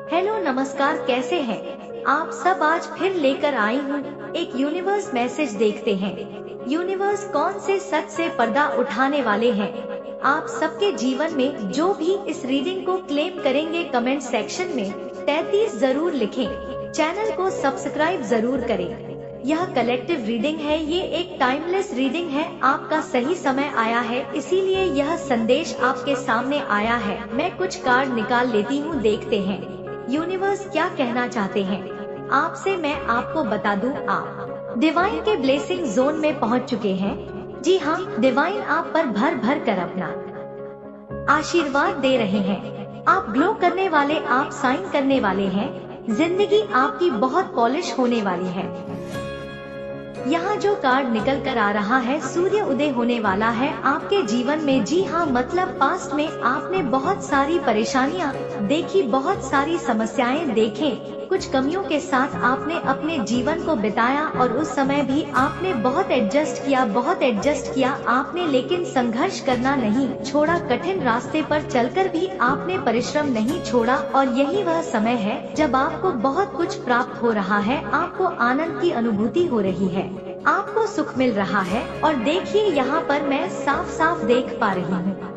Hello नमस्कार, कैसे हैं आप सब। आज फिर लेकर आई हूँ एक यूनिवर्स मैसेज। देखते हैं यूनिवर्स कौन से सच से पर्दा उठाने वाले हैं आप सबके जीवन में। जो भी इस रीडिंग को क्लेम करेंगे कमेंट सेक्शन में 33 जरूर लिखें। चैनल को सब्सक्राइब जरूर करें। यह कलेक्टिव रीडिंग है, ये एक टाइमलेस रीडिंग है। आपका सही समय आया है, इसीलिए यह संदेश आपके सामने आया है। मैं कुछ कार्ड निकाल लेती हूँ, देखते हैं यूनिवर्स क्या कहना चाहते हैं आपसे। मैं आपको बता दूं, आप डिवाइन के ब्लेसिंग जोन में पहुंच चुके हैं। जी हाँ, डिवाइन आप पर भर भर कर अपना आशीर्वाद दे रहे हैं। आप ग्लो करने वाले, आप साइन करने वाले हैं। जिंदगी आपकी बहुत पॉलिश होने वाली है। यहाँ जो कार्ड निकल कर आ रहा है, सूर्य उदय होने वाला है आपके जीवन में। जी हाँ, मतलब पास्ट में आपने बहुत सारी परेशानियाँ देखी, बहुत सारी समस्याएं देखें। कुछ कमियों के साथ आपने अपने जीवन को बिताया और उस समय भी आपने बहुत एडजस्ट किया आपने, लेकिन संघर्ष करना नहीं छोड़ा। कठिन रास्ते पर चलकर भी आपने परिश्रम नहीं छोड़ा। और यही वह समय है जब आपको बहुत कुछ प्राप्त हो रहा है। आपको आनंद की अनुभूति हो रही है, आपको सुख मिल रहा है। और देखिए यहाँ पर मैं साफ साफ देख पा रही हूँ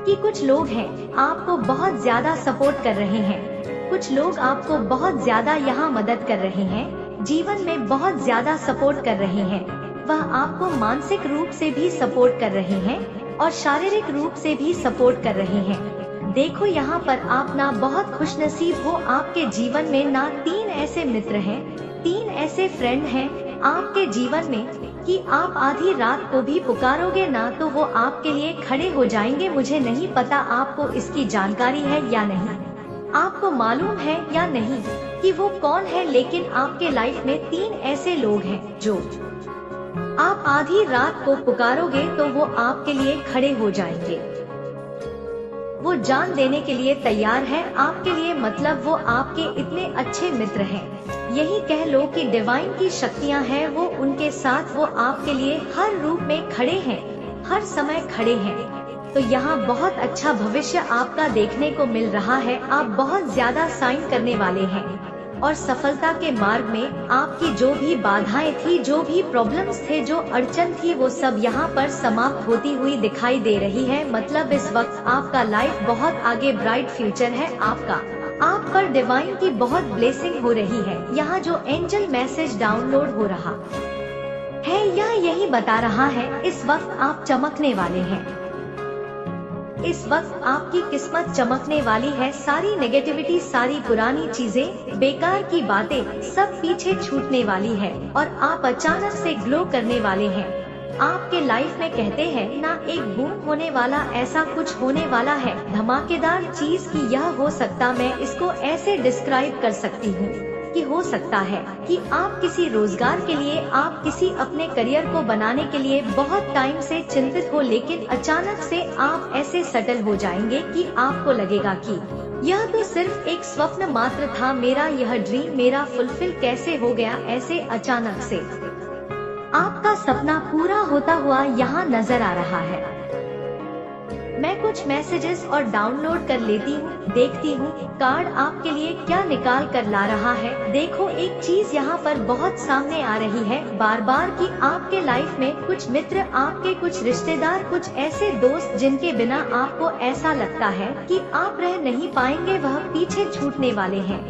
कि कुछ लोग हैं आपको बहुत ज्यादा सपोर्ट कर रहे हैं। कुछ लोग आपको बहुत ज्यादा यहाँ मदद कर रहे हैं, जीवन में बहुत ज्यादा सपोर्ट कर रहे हैं। वह आपको मानसिक रूप से भी सपोर्ट कर रहे हैं और शारीरिक रूप से भी सपोर्ट कर रहे हैं। देखो यहाँ पर आप ना बहुत खुशनसीब हो। आपके जीवन में ना 3 ऐसे मित्र हैं, 3 ऐसे फ्रेंड हैं आपके जीवन में कि आप आधी रात को भी पुकारोगे ना तो वो आपके लिए खड़े हो जाएंगे। मुझे नहीं पता आपको इसकी जानकारी है या नहीं, आपको मालूम है या नहीं कि वो कौन है, लेकिन आपके लाइफ में 3 ऐसे लोग हैं जो आप आधी रात को पुकारोगे तो वो आपके लिए खड़े हो जाएंगे। वो जान देने के लिए तैयार है आपके लिए, मतलब वो आपके इतने अच्छे मित्र हैं। यही कह लो कि डिवाइन की शक्तियां हैं वो उनके साथ। वो आपके लिए हर रूप में खड़े हैं, हर समय खड़े हैं। तो यहाँ बहुत अच्छा भविष्य आपका देखने को मिल रहा है। आप बहुत ज्यादा साइन करने वाले हैं और सफलता के मार्ग में आपकी जो भी बाधाएं थी, जो भी प्रॉब्लम्स थे, जो अड़चन थी, वो सब यहाँ पर समाप्त होती हुई दिखाई दे रही है। मतलब इस वक्त आपका लाइफ बहुत आगे, ब्राइट फ्यूचर है आपका। आप पर डिवाइन की बहुत ब्लेसिंग हो रही है। यहाँ जो एंजल मैसेज डाउनलोड हो रहा है यह यही बता रहा है इस वक्त आप चमकने वाले हैं। इस वक्त आपकी किस्मत चमकने वाली है। सारी नेगेटिविटी, सारी पुरानी चीजें, बेकार की बातें सब पीछे छूटने वाली है और आप अचानक से ग्लो करने वाले हैं। आपके लाइफ में कहते हैं ना, एक बूम होने वाला, ऐसा कुछ होने वाला है धमाकेदार चीज की यह हो सकता, मैं इसको ऐसे डिस्क्राइब कर सकती हूँ कि हो सकता है कि आप किसी रोजगार के लिए, आप किसी अपने करियर को बनाने के लिए बहुत टाइम से चिंतित हो, लेकिन अचानक से आप ऐसे सेटल हो जाएंगे कि आपको लगेगा कि यह तो सिर्फ एक स्वप्न मात्र था, मेरा यह ड्रीम मेरा फुलफिल कैसे हो गया। ऐसे अचानक से आपका सपना पूरा होता हुआ यहाँ नजर आ रहा है। मैं कुछ मैसेजेस और डाउनलोड कर लेती हूँ, देखती हूँ कार्ड आपके लिए क्या निकाल कर ला रहा है। देखो एक चीज यहाँ पर बहुत सामने आ रही है बार बार कि आपके लाइफ में कुछ मित्र, आपके कुछ रिश्तेदार, कुछ ऐसे दोस्त जिनके बिना आपको ऐसा लगता है कि आप रह नहीं पाएंगे, वह पीछे छूटने वाले हैं।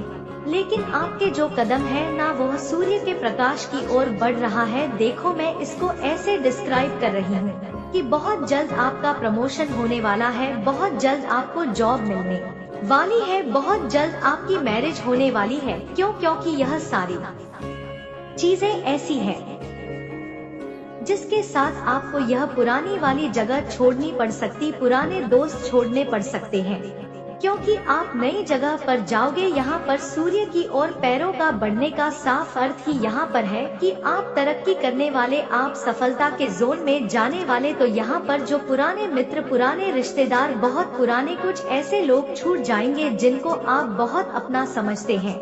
लेकिन आपके जो कदम है ना, वह सूर्य के प्रकाश की ओर बढ़ रहा है। देखो मैं इसको ऐसे डिस्क्राइब कर रही हूँ कि बहुत जल्द आपका प्रमोशन होने वाला है, बहुत जल्द आपको जॉब मिलने वाली है, बहुत जल्द आपकी मैरिज होने वाली है। क्योंकि यह सारी चीजें ऐसी हैं जिसके साथ आपको यह पुरानी वाली जगह छोड़नी पड़ सकती, पुराने दोस्त छोड़ने पड़ सकते हैं, क्योंकि आप नई जगह पर जाओगे। यहाँ पर सूर्य की ओर पैरों का बढ़ने का साफ अर्थ ही यहाँ पर है कि आप तरक्की करने वाले, आप सफलता के जोन में जाने वाले। तो यहाँ पर जो पुराने मित्र, पुराने रिश्तेदार, बहुत पुराने कुछ ऐसे लोग छूट जाएंगे जिनको आप बहुत अपना समझते हैं।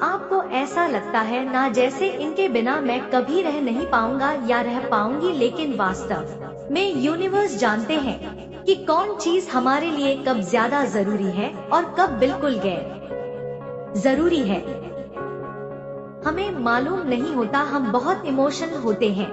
आपको ऐसा लगता है ना जैसे इनके बिना मैं कभी रह नहीं पाऊंगा या रह पाऊंगी, लेकिन वास्तव में यूनिवर्स जानते हैं कि कौन चीज हमारे लिए कब ज्यादा जरूरी है और कब बिल्कुल गैर जरूरी है। हमें मालूम नहीं होता, हम बहुत इमोशनल होते हैं।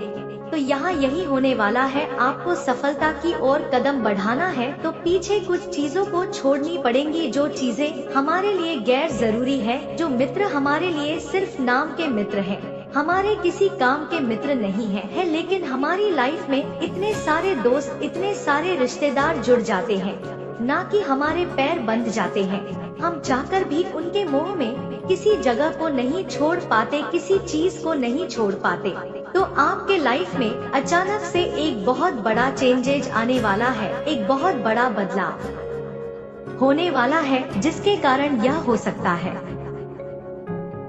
तो यहाँ यही होने वाला है, आपको सफलता की ओर कदम बढ़ाना है तो पीछे कुछ चीजों को छोड़नी पड़ेंगी, जो चीजें हमारे लिए गैर जरूरी है, जो मित्र हमारे लिए सिर्फ नाम के मित्र हैं, हमारे किसी काम के मित्र नहीं है, लेकिन हमारी लाइफ में इतने सारे दोस्त, इतने सारे रिश्तेदार जुड़ जाते हैं, ना कि हमारे पैर बंध जाते हैं। हम चाहकर भी उनके मोह में किसी जगह को नहीं छोड़ पाते, किसी चीज को नहीं छोड़ पाते। तो आपके लाइफ में अचानक से एक बहुत बड़ा चेंजेज आने वाला है, एक बहुत बड़ा बदलाव होने वाला है, जिसके कारण यह हो सकता है।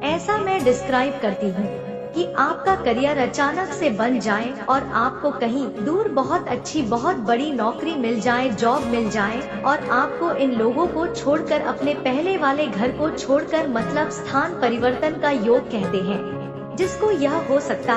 ऐसा मैं डिस्क्राइब करती हूँ कि आपका करियर अचानक से बन जाए और आपको कहीं दूर बहुत अच्छी, बहुत बड़ी नौकरी मिल जाए, जॉब मिल जाए, और आपको इन लोगों को छोड़कर, अपने पहले वाले घर को छोड़कर, मतलब स्थान परिवर्तन का योग कहते हैं, जिसको यह हो सकता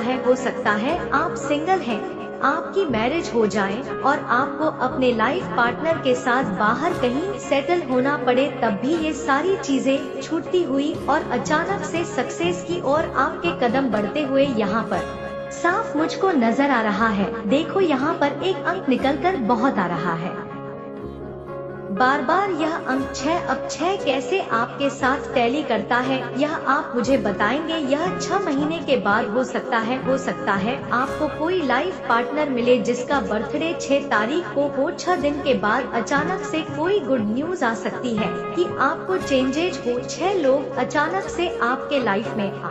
है आप सिंगल हैं, आपकी मैरिज हो जाए और आपको अपने लाइफ पार्टनर के साथ बाहर कहीं सेटल होना पड़े, तब भी ये सारी चीजें छूटती हुई और अचानक से सक्सेस की ओर आपके कदम बढ़ते हुए यहाँ पर साफ मुझको नजर आ रहा है। देखो यहाँ पर एक अंक निकलकर बहुत आ रहा है, बार बार यह अंक 6। अब 6 कैसे आपके साथ टैली करता है यह आप मुझे बताएंगे। यह 6 महीने के बाद हो सकता है आपको कोई लाइफ पार्टनर मिले जिसका बर्थडे 6 तारीख को हो। 6 दिन के बाद अचानक से कोई गुड न्यूज आ सकती है कि आपको चेंजेज हो। 6 लोग अचानक से आपके लाइफ में आ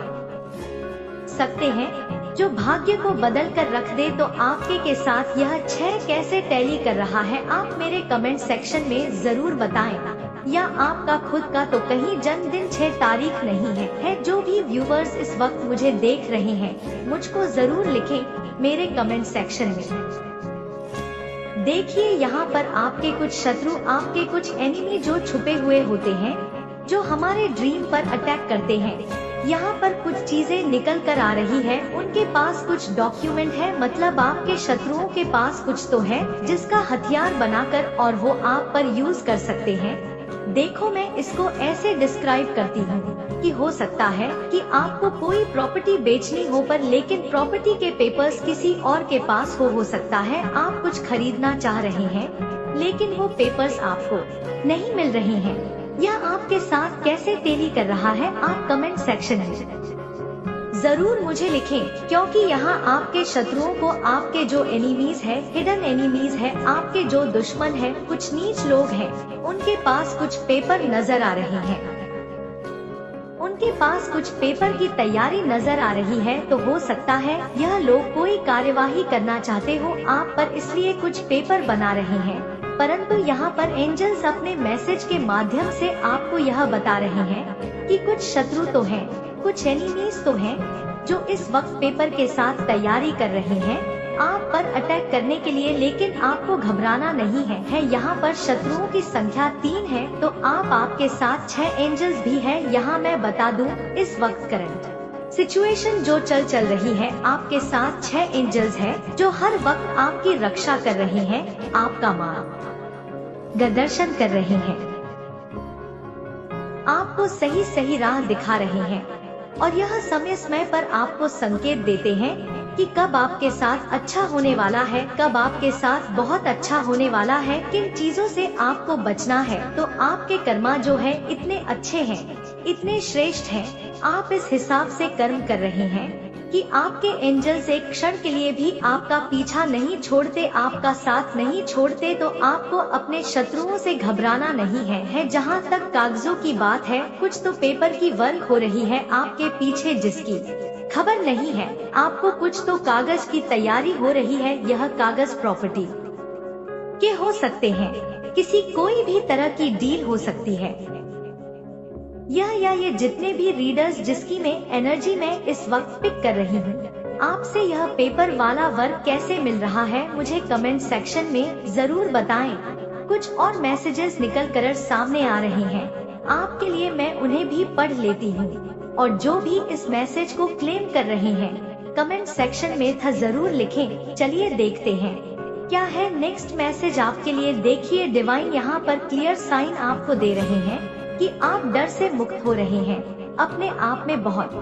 सकते हैं जो भाग्य को बदल कर रख दे। तो आपके के साथ यह 6 कैसे टैली कर रहा है आप मेरे कमेंट सेक्शन में जरूर बताएं। या आपका खुद का तो कहीं जन्मदिन 6 तारीख नहीं है। जो भी व्यूवर्स इस वक्त मुझे देख रहे हैं मुझको जरूर लिखें मेरे कमेंट सेक्शन में। देखिए यहाँ पर आपके कुछ शत्रु, आपके कुछ एनिमी जो छुपे हुए होते हैं, जो हमारे ड्रीम पर अटैक करते हैं। यहाँ पर कुछ चीजें निकल कर आ रही है, उनके पास कुछ डॉक्यूमेंट है, मतलब आपके शत्रुओं के पास कुछ तो है जिसका हथियार बनाकर और वो आप पर यूज कर सकते हैं। देखो मैं इसको ऐसे डिस्क्राइब करती हूँ कि हो सकता है कि आपको कोई प्रॉपर्टी बेचनी हो पर लेकिन प्रॉपर्टी के पेपर्स किसी और के पास हो सकता है आप कुछ खरीदना चाह रहे हैं लेकिन वो पेपर्स आपको नहीं मिल रहे हैं। यह आपके साथ कैसे टैली कर रहा है आप कमेंट सेक्शन में जरूर मुझे लिखें, क्योंकि यहाँ आपके शत्रुओं को, आपके जो एनिमीज है, हिडन एनिमीज है, आपके जो दुश्मन है, कुछ नीच लोग हैं, उनके पास कुछ पेपर नजर आ रहे हैं, उनके पास कुछ पेपर की तैयारी नजर आ रही है। तो हो सकता है यह लोग कोई कार्यवाही करना चाहते हो आप पर, इसलिए कुछ पेपर बना रहे हैं। परंतु यहाँ पर एंजल्स अपने मैसेज के माध्यम से आपको यह बता रहे हैं कि कुछ शत्रु तो हैं, कुछ एनिमीज तो हैं जो इस वक्त पेपर के साथ तैयारी कर रहे हैं आप पर अटैक करने के लिए, लेकिन आपको घबराना नहीं है। यहाँ पर शत्रुओं की संख्या 3 है, तो आपके साथ 6 एंजल्स भी है। यहाँ मैं बता दूं इस वक्त करंट सिचुएशन जो चल रही है, आपके साथ 6 एंजल्स हैं जो हर वक्त आपकी रक्षा कर रहे हैं, आपका मार्गदर्शन कर रहे हैं, आपको सही राह दिखा रहे हैं और यह समय पर आपको संकेत देते हैं कि कब आपके साथ अच्छा होने वाला है, कब आपके साथ बहुत अच्छा होने वाला है, किन चीजों से आपको बचना है। तो आपके कर्मा जो है इतने अच्छे हैं, इतने श्रेष्ठ हैं, आप इस हिसाब से कर्म कर रहे हैं कि आपके एंजल्स एक क्षण के लिए भी आपका पीछा नहीं छोड़ते, आपका साथ नहीं छोड़ते। तो आपको अपने शत्रुओं से घबराना नहीं है। जहाँ तक कागजों की बात है, कुछ तो पेपर की वर्क हो रही है आपके पीछे जिसकी खबर नहीं है, आपको कुछ तो कागज की तैयारी हो रही है। यह कागज प्रॉपर्टी के हो सकते हैं, किसी कोई भी तरह की डील हो सकती है। ये जितने भी रीडर्स जिसकी मैं एनर्जी में इस वक्त पिक कर रही हूँ, आपसे यह पेपर वाला वर्क कैसे मिल रहा है मुझे कमेंट सेक्शन में जरूर बताएं। कुछ और मैसेजेस निकल कर सामने आ रहे हैं, आपके लिए मैं उन्हें भी पढ़ लेती हूँ। और जो भी इस मैसेज को क्लेम कर रहे हैं कमेंट सेक्शन में था जरूर लिखें। चलिए देखते हैं क्या है नेक्स्ट मैसेज आपके लिए? देखिए डिवाइन यहाँ पर क्लियर साइन आपको दे रहे हैं कि आप डर से मुक्त हो रहे हैं। अपने आप में बहुत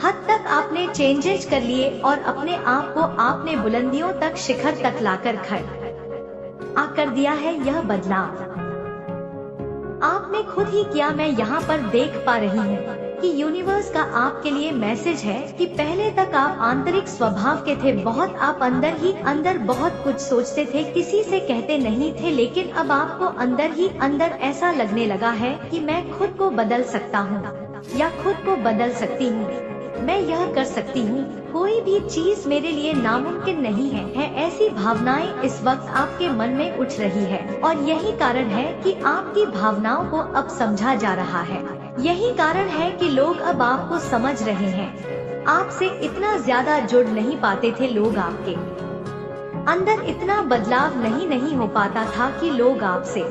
हद तक आपने चेंजेस कर लिए और अपने आप को आपने बुलंदियों तक, शिखर तक लाकर खड़ा कर दिया है। यह बदलाव आपने खुद ही किया। मैं यहाँ पर देख पा रही हूँ कि यूनिवर्स का आपके लिए मैसेज है कि पहले तक आप आंतरिक स्वभाव के थे, बहुत आप अंदर ही अंदर बहुत कुछ सोचते थे, किसी से कहते नहीं थे, लेकिन अब आपको अंदर ही अंदर ऐसा लगने लगा है कि मैं खुद को बदल सकता हूँ या खुद को बदल सकती हूँ, मैं यह कर सकती हूँ, कोई भी चीज मेरे लिए नामुमकिन नहीं है। ऐसी भावनाएं इस वक्त आपके मन में उठ रही है और यही कारण है कि आपकी भावनाओं को अब समझा जा रहा है। यही कारण है कि लोग अब आपको समझ रहे हैं। आपसे इतना ज्यादा जुड़ नहीं पाते थे लोग, आपके अंदर इतना बदलाव नहीं हो पाता था कि लोग आपसे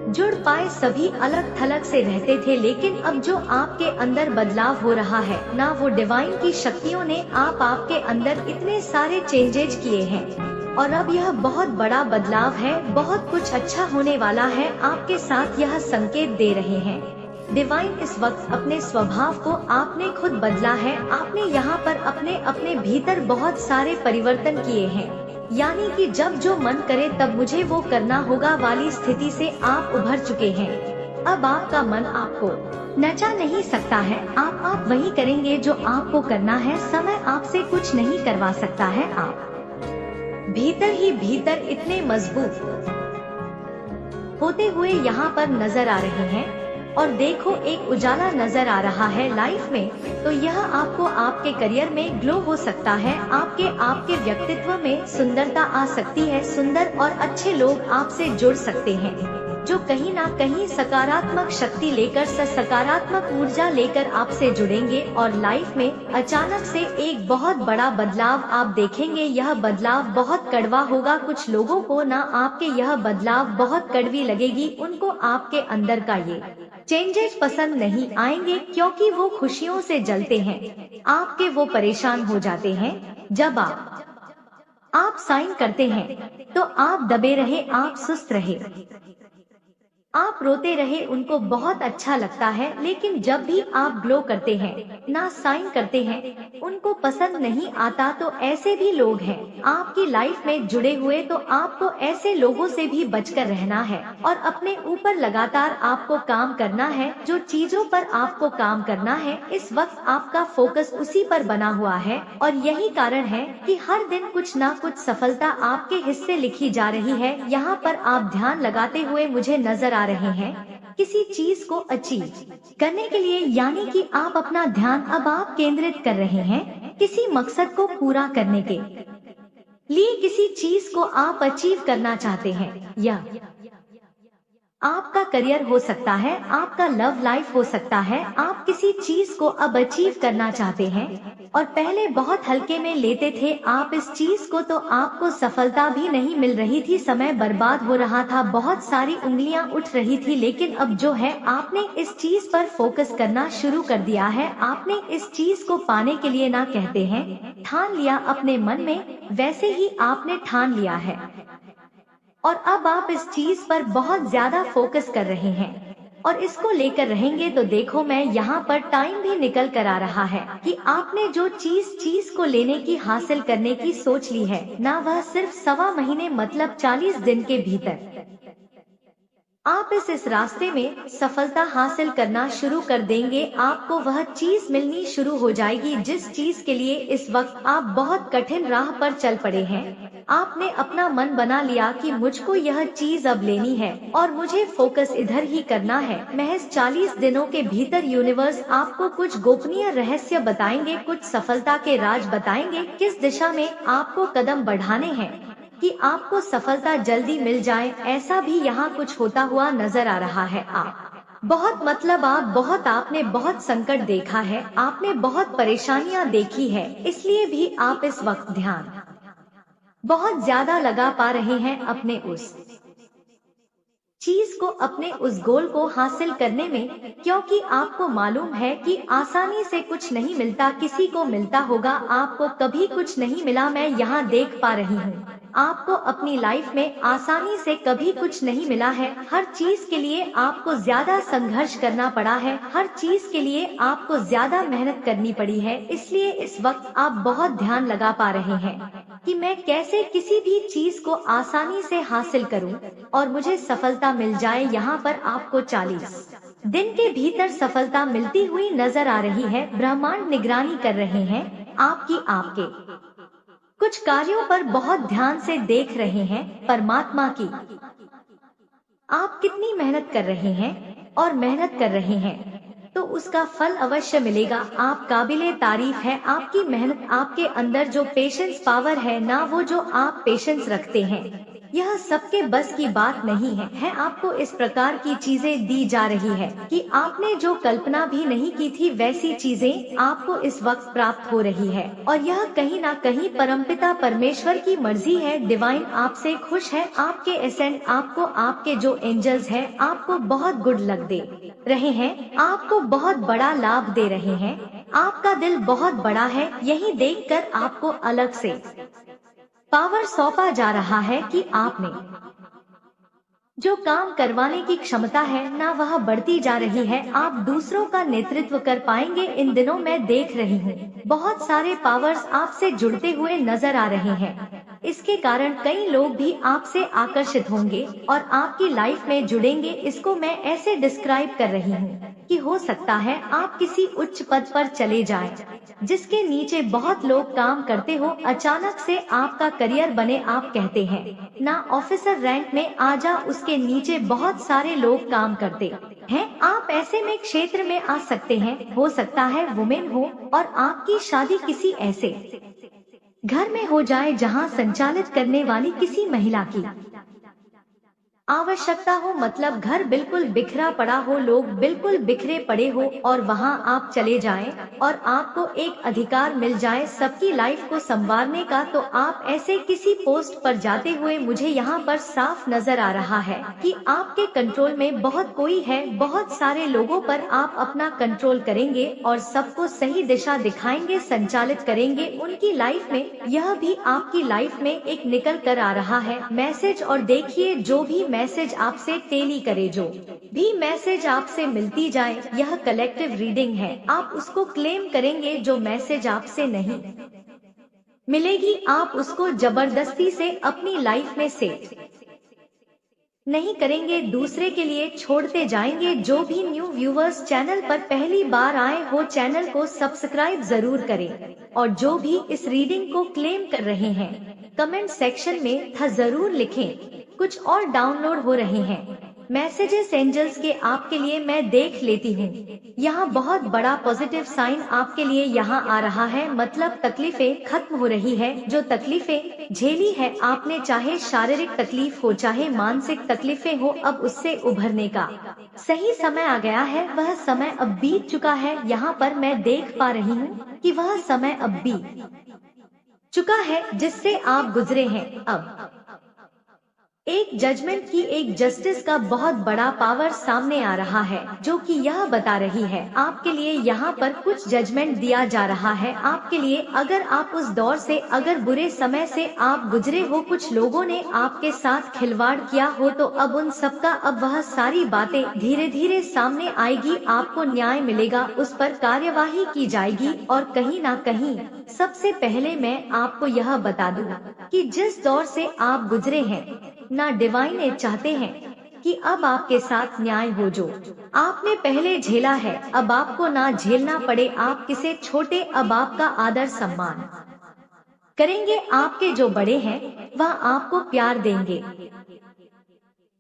जुड़ पाए। सभी अलग थलग से रहते थे, लेकिन अब जो आपके अंदर बदलाव हो रहा है ना, वो डिवाइन की शक्तियों ने आपके अंदर इतने सारे चेंजेज किए हैं और अब यह बहुत बड़ा बदलाव है, बहुत कुछ अच्छा होने वाला है। आपके साथ यह संकेत दे रहे हैं डिवाइन। इस वक्त अपने स्वभाव को आपने खुद बदला है। आपने यहाँ पर अपने भीतर बहुत सारे परिवर्तन किए हैं, यानी कि जब जो मन करे तब मुझे वो करना होगा वाली स्थिति से आप उभर चुके हैं। अब आपका मन आपको नचा नहीं सकता है। आप वही करेंगे जो आपको करना है। समय आपसे कुछ नहीं करवा सकता है। आप भीतर ही भीतर इतने मजबूत होते हुए यहाँ पर नजर आ रहे हैं और देखो एक उजाला नजर आ रहा है लाइफ में, तो यह आपको आपके करियर में ग्लो हो सकता है। आपके व्यक्तित्व में सुंदरता आ सकती है। सुंदर और अच्छे लोग आपसे जुड़ सकते हैं जो कहीं ना कहीं सकारात्मक शक्ति लेकर, सकारात्मक ऊर्जा लेकर आपसे जुड़ेंगे और लाइफ में अचानक से एक बहुत बड़ा बदलाव आप देखेंगे। यह बदलाव बहुत कड़वा होगा। कुछ लोगों को ना आपके यह बदलाव बहुत कड़वी लगेगी, उनको आपके अंदर का ये चेंजेस पसंद नहीं आएंगे क्योंकि वो खुशियों से जलते हैं। आपके वो परेशान हो जाते हैं जब आप साइन करते हैं तो आप दबे रहे, आप सुस्त रहे, आप रोते रहे, उनको बहुत अच्छा लगता है। लेकिन जब भी आप ग्लो करते हैं ना साइन करते हैं, उनको पसंद नहीं आता। तो ऐसे भी लोग हैं आपकी लाइफ में जुड़े हुए, तो आपको ऐसे लोगों से भी बचकर रहना है और अपने ऊपर लगातार आपको काम करना है। जो चीजों पर आपको काम करना है, इस वक्त आपका फोकस उसी पर बना हुआ है और यही कारण है कि हर दिन कुछ ना कुछ सफलता आपके हिस्से लिखी जा रही है। यहाँ पर आप ध्यान लगाते हुए मुझे नजर आ रहे हैं किसी चीज को अचीव करने के लिए, यानी कि आप अपना ध्यान अब आप केंद्रित कर रहे हैं किसी मकसद को पूरा करने के लिए। किसी चीज को आप अचीव करना चाहते हैं, या आपका करियर हो सकता है, आपका लव लाइफ हो सकता है। आप किसी चीज को अब अचीव करना चाहते हैं और पहले बहुत हल्के में लेते थे आप इस चीज को, तो आपको सफलता भी नहीं मिल रही थी, समय बर्बाद हो रहा था, बहुत सारी उंगलियां उठ रही थी। लेकिन अब जो है आपने इस चीज पर फोकस करना शुरू कर दिया है। आपने इस चीज को पाने के लिए ना कहते हैं ठान लिया अपने मन में, वैसे ही आपने ठान लिया है और अब आप इस चीज पर बहुत ज्यादा फोकस कर रहे हैं और इसको लेकर रहेंगे। तो देखो मैं यहाँ पर टाइम भी निकल कर आ रहा है कि आपने जो चीज को लेने की, हासिल करने की सोच ली है ना, वह सिर्फ 1.25 महीने मतलब 40 दिन के भीतर आप इस रास्ते में सफलता हासिल करना शुरू कर देंगे। आपको वह चीज मिलनी शुरू हो जाएगी जिस चीज के लिए इस वक्त आप बहुत कठिन राह पर चल पड़े हैं। आपने अपना मन बना लिया कि मुझको यह चीज अब लेनी है और मुझे फोकस इधर ही करना है। महज 40 दिनों के भीतर यूनिवर्स आपको कुछ गोपनीय रहस्य बताएंगे, कुछ सफलता के राज बताएंगे, किस दिशा में आपको कदम बढ़ाने हैं कि आपको सफलता जल्दी मिल जाए। ऐसा भी यहाँ कुछ होता हुआ नजर आ रहा है। आप आपने बहुत संकट देखा है, आपने बहुत परेशानियां देखी है, इसलिए भी आप इस वक्त ध्यान बहुत ज्यादा लगा पा रहे हैं अपने उस चीज को, अपने उस गोल को हासिल करने में, क्योंकि आपको मालूम है कि आसानी से कुछ नहीं मिलता, किसी को मिलता होगा, आपको कभी कुछ नहीं मिला। मैं यहाँ देख पा रही हूँ आपको अपनी लाइफ में आसानी से कभी कुछ नहीं मिला है। हर चीज के लिए आपको ज्यादा संघर्ष करना पड़ा है, हर चीज के लिए आपको ज्यादा मेहनत करनी पड़ी है। इसलिए इस वक्त आप बहुत ध्यान लगा पा रहे हैं कि मैं कैसे किसी भी चीज को आसानी से हासिल करूं और मुझे सफलता मिल जाए। यहाँ पर आपको 40 दिन के भीतर सफलता मिलती हुई नजर आ रही है। ब्रह्मांड निगरानी कर रहे हैं आपके कुछ कार्यों पर बहुत ध्यान से देख रहे हैं। परमात्मा की आप कितनी मेहनत कर रहे हैं और मेहनत कर रहे हैं तो उसका फल अवश्य मिलेगा। आप काबिले तारीफ है। आपकी मेहनत, आपके अंदर जो पेशेंस पावर है ना, वो जो आप पेशेंस रखते हैं, यह सबके बस की बात नहीं है। आपको इस प्रकार की चीजें दी जा रही है कि आपने जो कल्पना भी नहीं की थी वैसी चीजें आपको इस वक्त प्राप्त हो रही है। और यह कहीं ना कहीं परमपिता परमेश्वर की मर्जी है। डिवाइन आपसे खुश है। आपके एसेंट आपको, आपके जो एंजल्स हैं आपको बहुत गुड लक दे रहे हैं, आपको बहुत बड़ा लाभ दे रहे हैं। आपका दिल बहुत बड़ा है। यही देखकर आपको अलग से पावर सौंपा जा रहा है कि आपने जो काम करवाने की क्षमता है ना, वह बढ़ती जा रही है। आप दूसरों का नेतृत्व कर पाएंगे। इन दिनों मैं देख रही हूँ बहुत सारे पावर्स आपसे जुड़ते हुए नजर आ रहे हैं। इसके कारण कई लोग भी आपसे आकर्षित होंगे और आपकी लाइफ में जुड़ेंगे। इसको मैं ऐसे डिस्क्राइब कर रही हूँ कि हो सकता है आप किसी उच्च पद पर चले जाएं, जिसके नीचे बहुत लोग काम करते हो। अचानक से आपका करियर बने। आप कहते हैं ना ऑफिसर रैंक में आ जा, उसके नीचे बहुत सारे लोग काम करते हैं। आप ऐसे में क्षेत्र में आ सकते हैं। हो सकता है वुमेन हो और आपकी शादी किसी ऐसे घर में हो जाए जहां संचालित करने वाली किसी महिला की आवश्यकता हो। मतलब घर बिल्कुल बिखरा पड़ा हो, लोग बिल्कुल बिखरे पड़े हो और वहां आप चले जाएं और आपको एक अधिकार मिल जाए सबकी लाइफ को संवारने का। तो आप ऐसे किसी पोस्ट पर जाते हुए मुझे यहाँ पर साफ नजर आ रहा है कि आपके कंट्रोल में बहुत कोई है। बहुत सारे लोगों पर आप अपना कंट्रोल करेंगे और सबको सही दिशा दिखाएंगे, संचालित करेंगे उनकी लाइफ में। यह भी आपकी लाइफ में एक निकल कर आ रहा है मैसेज। और देखिए, जो भी मैसेज आपसे टेली करे, जो भी मैसेज आपसे मिलती जाए, यह कलेक्टिव रीडिंग है। आप उसको क्लेम करेंगे। जो मैसेज आपसे नहीं मिलेगी आप उसको जबरदस्ती से अपनी लाइफ में सेट नहीं करेंगे, दूसरे के लिए छोड़ते जाएंगे। जो भी न्यू व्यूवर्स चैनल पर पहली बार आए हो, चैनल को सब्सक्राइब जरूर करें। और जो भी इस रीडिंग को क्लेम कर रहे हैं कमेंट सेक्शन में था जरूर लिखें। कुछ और डाउनलोड हो रहे हैं मैसेजेस एंजल्स के आपके लिए, मैं देख लेती हूँ। यहाँ बहुत बड़ा पॉजिटिव साइन आपके लिए यहाँ आ रहा है। मतलब तकलीफें खत्म हो रही है। जो तकलीफें झेली है आपने, चाहे शारीरिक तकलीफ हो चाहे मानसिक तकलीफें हो, अब उससे उभरने का सही समय आ गया है। वह समय अब बीत चुका है। यहाँ पर मैं देख पा रही हूँ कि वह समय अब बीत चुका है जिससे आप गुजरे हैं। अब एक जजमेंट की, एक जस्टिस का बहुत बड़ा पावर सामने आ रहा है, जो कि यह बता रही है आपके लिए यहाँ पर कुछ जजमेंट दिया जा रहा है आपके लिए। अगर आप उस दौर से, अगर बुरे समय से आप गुजरे हो, कुछ लोगों ने आपके साथ खिलवाड़ किया हो, तो अब उन सबका, अब वह सारी बातें धीरे धीरे सामने आएगी। आपको न्याय मिलेगा, उस पर कार्यवाही की जाएगी। और कहीं ना कहीं सबसे पहले मैं आपको यह बता दूं कि जिस दौर से आप गुजरे हैं ना, डिवाइन ये चाहते हैं कि अब आपके साथ न्याय हो। जो आपने पहले झेला है अब आपको ना झेलना पड़े। आप किसे छोटे, अब आपका आदर सम्मान करेंगे। आपके जो बड़े हैं वह आपको प्यार देंगे।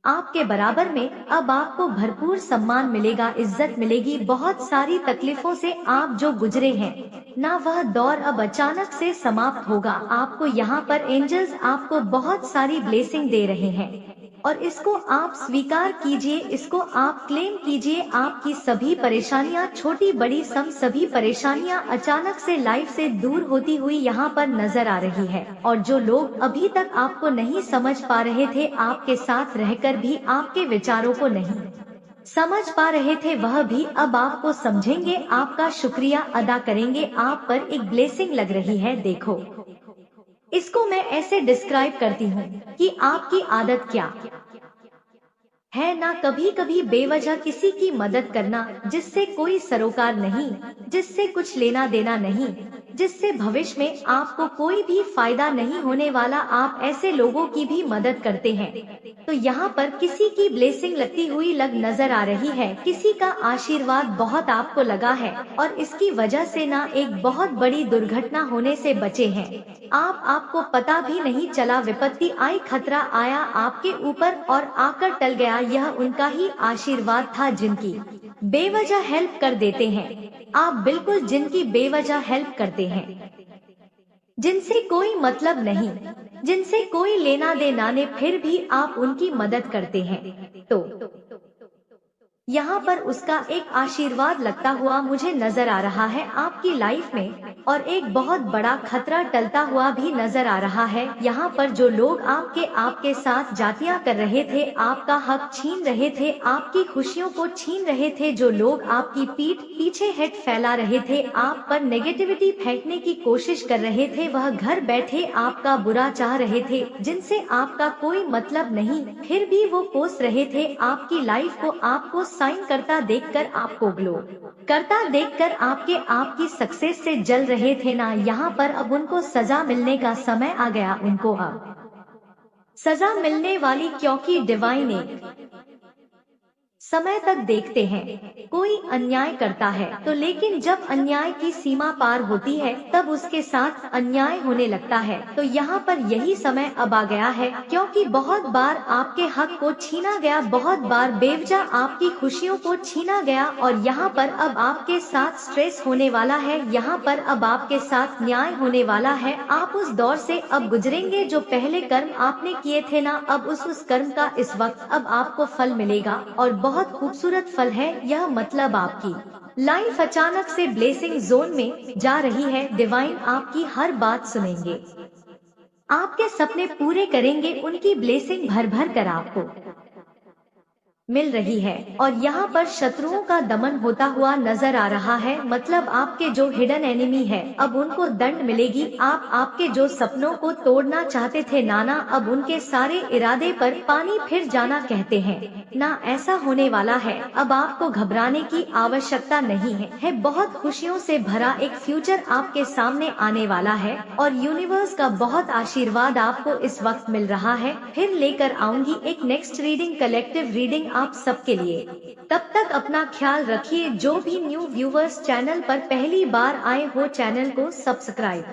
आपके बराबर में अब आपको भरपूर सम्मान मिलेगा, इज्जत मिलेगी। बहुत सारी तकलीफों से आप जो गुजरे हैं ना, वह दौर अब अचानक से समाप्त होगा। आपको यहाँ पर एंजल्स आपको बहुत सारी ब्लेसिंग दे रहे हैं और इसको आप स्वीकार कीजिए, इसको आप क्लेम कीजिए। आपकी सभी परेशानियां, छोटी बड़ी सभी परेशानियां अचानक से लाइफ से दूर होती हुई यहाँ पर नजर आ रही है। और जो लोग अभी तक आपको नहीं समझ पा रहे थे, आपके साथ रहकर भी आपके विचारों को नहीं समझ पा रहे थे, वह भी अब आपको समझेंगे, आपका शुक्रिया अदा करेंगे। आप पर एक ब्लेसिंग लग रही है। देखो, इसको मैं ऐसे डिस्क्राइब करती हूँ कि आपकी आदत क्या है ना कभी कभी बेवजह किसी की मदद करना, जिससे कोई सरोकार नहीं, जिससे कुछ लेना देना नहीं, जिससे भविष्य में आपको कोई भी फायदा नहीं होने वाला, आप ऐसे लोगों की भी मदद करते हैं। तो यहाँ पर किसी की ब्लेसिंग लगती हुई नजर आ रही है, किसी का आशीर्वाद बहुत आपको लगा है और इसकी वजह से ना एक बहुत बड़ी दुर्घटना होने से बचे हैं। आपको पता भी नहीं चला, विपत्ति आई, खतरा आया आपके ऊपर और आकर टल गया। यह उनका ही आशीर्वाद था जिनकी बेवजह हेल्प कर देते हैं। आप बिल्कुल जिनकी बेवजह हेल्प करते हैं, जिनसे कोई मतलब नहीं, जिनसे कोई लेना देना नहीं, फिर भी आप उनकी मदद करते हैं। तो यहाँ पर उसका एक आशीर्वाद लगता हुआ मुझे नजर आ रहा है आपकी लाइफ में, और एक बहुत बड़ा खतरा टलता हुआ भी नजर आ रहा है। यहाँ पर जो लोग आपके साथ जातियां कर रहे थे, आपका हक छीन रहे थे, आपकी खुशियों को छीन रहे थे, जो लोग आपकी पीठ पीछे हेट फैला रहे थे, आप पर नेगेटिविटी फेंकने की कोशिश कर रहे थे, वह घर बैठे आपका बुरा चाह रहे थे, जिनसे आपका कोई मतलब नहीं, फिर भी वो कोस रहे थे आपकी लाइफ को, आपको साइन करता देखकर, आपको ग्लो करता देखकर, आपकी सक्सेस से जल रहे थे ना। यहाँ पर अब उनको सजा मिलने का समय आ गया, उनको अब सजा मिलने वाली, क्योंकि डिवाइन एक समय तक देखते हैं। कोई अन्याय करता है तो, लेकिन जब अन्याय की सीमा पार होती है तब उसके साथ अन्याय होने लगता है। तो यहाँ पर यही समय अब आ गया है, क्योंकि बहुत बार आपके हक को छीना गया, बहुत बार बेवजह आपकी खुशियों को छीना गया, और यहाँ पर अब आपके साथ स्ट्रेस होने वाला है, यहाँ पर अब आपके साथ न्याय होने वाला है। आप उस दौर से अब गुजरेंगे जो पहले कर्म आपने किए थे ना, अब उस कर्म का इस वक्त अब आपको फल मिलेगा, और बहुत खूबसूरत फल है यह। मतलब आपकी लाइफ अचानक से ब्लेसिंग जोन में जा रही है। डिवाइन आपकी हर बात सुनेंगे, आपके सपने पूरे करेंगे, उनकी ब्लेसिंग भर भर कर आपको मिल रही है। और यहाँ पर शत्रुओं का दमन होता हुआ नजर आ रहा है। मतलब आपके जो हिडन एनिमी है, अब उनको दंड मिलेगी। आपके जो सपनों को तोड़ना चाहते थे नाना, अब उनके सारे इरादे पर पानी फिर जाना कहते हैं ना, ऐसा होने वाला है। अब आपको घबराने की आवश्यकता नहीं है बहुत खुशियों से भरा एक फ्यूचर आपके सामने आने वाला है, और यूनिवर्स का बहुत आशीर्वाद आपको इस वक्त मिल रहा है। फिर लेकर आऊंगी एक नेक्स्ट रीडिंग, कलेक्टिव रीडिंग आप सबके लिए। तब तक अपना ख्याल रखिए। जो भी न्यू व्यूवर्स चैनल पर पहली बार आए हो, चैनल को सब्सक्राइब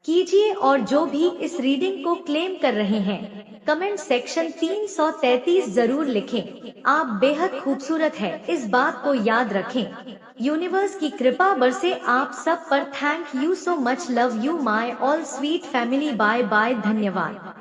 कीजिए, और जो भी इस रीडिंग को क्लेम कर रहे हैं, कमेंट सेक्शन 333 जरूर लिखें। आप बेहद खूबसूरत है, इस बात को याद रखें। यूनिवर्स की कृपा बरसे आप सब पर। Thank you so much, love you my all sweet family, bye bye, धन्यवाद।